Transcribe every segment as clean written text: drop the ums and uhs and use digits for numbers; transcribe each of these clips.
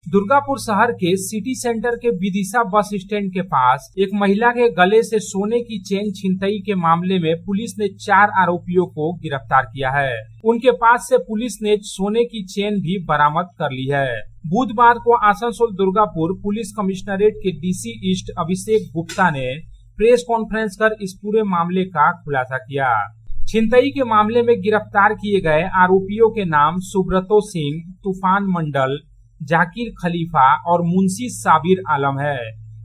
दुर्गापुर शहर के city centre के विदिशा बस स्टैंड के पास एक महिला के गले से सोने की चेन छिनतई के मामले में पुलिस ने 4 आरोपियों को गिरफ्तार किया है। उनके पास से पुलिस ने सोने की चेन भी बरामद कर ली है। बुधवार को आसनसोल दुर्गापुर पुलिस कमिश्नरेट के डीसी ईस्ट अभिषेक गुप्ता ने प्रेस कॉन्फ्रेंस कर इस पूरे मामले का खुलासा किया। छिनतई के मामले में गिरफ्तार किए गए आरोपियों के नाम सुब्रतो सिंह, तूफान मंडल, जाकिर खलीफा और मुंशी साबिर आलम है।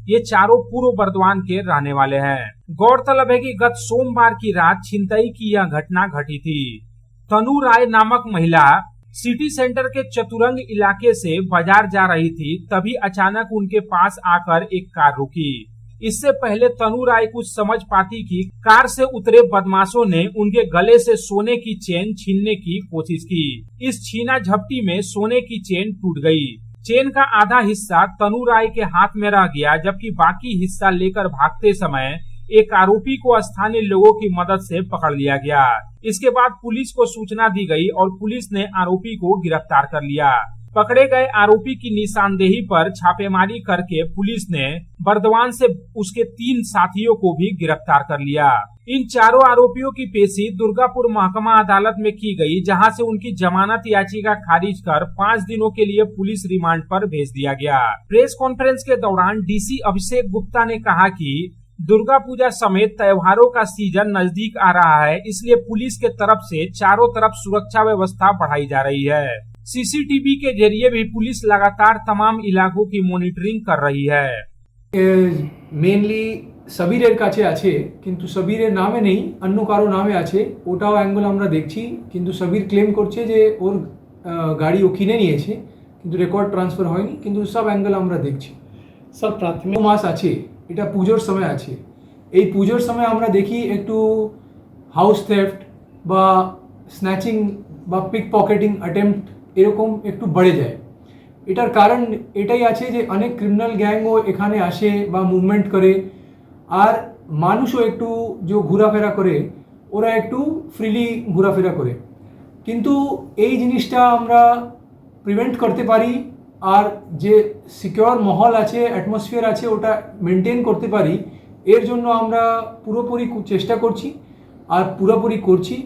ये चारों पूर्व बर्दवान के रहने वाले हैं। गौरतलब है कि गत सोमवार की रात छिनतई की यह घटना घटी थी। तनु राय नामक महिला सिटी सेंटर के चतुरंग इलाके से बाजार जा रही थी, तभी अचानक उनके पास आकर एक कार रुकी। इससे पहले तनु राय कुछ समझ पाती कि कार से उतरे बदमाशों ने उनके गले से सोने की चेन छीनने की कोशिश की। इस छीना झपटी में सोने की चेन टूट गई। चेन का आधा हिस्सा तनु राय के हाथ में रह गया, जबकि बाकी हिस्सा लेकर भागते समय एक आरोपी को स्थानीय लोगों की मदद से पकड़ लिया गया। इसके बाद पुलिस को सूचना दी गई और पुलिस ने आरोपी को गिरफ्तार कर लिया। पकड़े गए आरोपी की निशानदेही पर छापेमारी करके पुलिस ने बर्दवान से उसके 3 साथियों को भी गिरफ्तार कर लिया। इन चारों आरोपियों की पेशी दुर्गापुर महकमा अदालत में की गई, जहां से उनकी जमानत याचिका खारिज कर 5 दिनों के लिए पुलिस रिमांड पर भेज दिया गया। प्रेस कॉन्फ्रेंस के दौरान डीसी अभिषेक गुप्ता ने कहा कि दुर्गा पूजा समेत त्योहारों का सीजन नजदीक आ रहा है, इसलिए पुलिस के तरफ से चारों तरफ सुरक्षा व्यवस्था बढ़ाई जा रही है। सीसीटीवी के जरिए भी पुलिस लगातार तमाम इलाकों की मॉनिटरिंग कर रही है। মেইনলি সাবিরের কাছে আছে, কিন্তু সাবিরের নামে নেই, অন্য কারো নামে আছে। ওটাও অ্যাঙ্গেল আমরা দেখছি, কিন্তু সাবির ক্লেম করছে যে ওর গাড়ি ও কিনে নিয়েছে, কিন্তু রেকর্ড ট্রান্সফার হয়নি। কিন্তু সব অ্যাঙ্গেল আমরা দেখছি। সব প্রাথমিক মাস আছে, এটা পুজোর সময় আছে। এই পুজোর সময় আমরা দেখি একটু হাউস থেফট বা স্ন্যাচিং বা পিক পকেটিং অ্যাটেম্প্ট এরকম একটু বেড়ে যায়। এটার কারণ এটাই আছে যে অনেক ক্রিমিনাল গ্যাংও এখানে আসে বা মুভমেন্ট করে, আর মানুষও একটু যে ঘোরাফেরা করে ওরা একটু ফ্রিলি ঘোরাফেরা করে। কিন্তু এই জিনিসটা আমরা প্রিভেন্ট করতে পারি, আর যে সিকিউর মহল আছে, অ্যাটমসফিয়ার আছে, ওটা মেনটেন করতে পারি। এর জন্য আমরা পুরোপুরি চেষ্টা করছি আর পুরোপুরি করছি।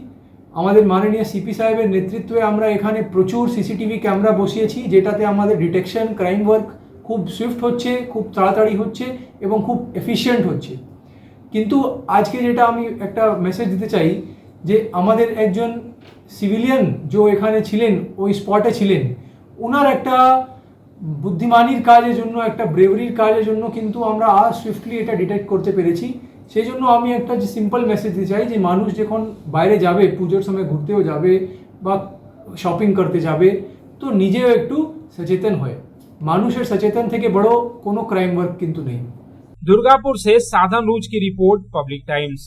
আমাদের মাননীয় সিপি সাহেবের নেতৃত্বে আমরা এখানে প্রচুর সিসিটিভি ক্যামেরা বসিয়েছি, যেটাতে আমাদের ডিটেকশন ক্রাইম ওয়ার্ক খুব সুইফট হচ্ছে, খুব তাড়াতাড়ি হচ্ছে এবং খুব এফিশিয়েন্ট হচ্ছে। কিন্তু আজকে যেটা আমি একটা মেসেজ দিতে চাই যে আমাদের একজন সিভিলিয়ান যে এখানে ছিলেন, ওই স্পটে ছিলেন, ওনার একটা বুদ্ধিমানির কাজের জন্য, একটা ব্রেভারির কাজের জন্য কিন্তু আমরা আজ সুইফটলি এটা ডিটেক্ট করতে পেরেছি। সেই জন্য আমি একটা যে সিম্পল মেসেজ দিতে চাই যে মানুষ যখন বাইরে যাবে, পুজোর সময় ঘুরতেও যাবে বা শপিং করতে যাবে, তো নিজেও একটু সচেতন হয়। মানুষের সচেতন থেকে বড় কোনো ক্রাইম ওয়ার্ক কিন্তু নেই। दुर्गापुर से साधन रूज की रिपोर्ट, पब्लिक टाइम्स।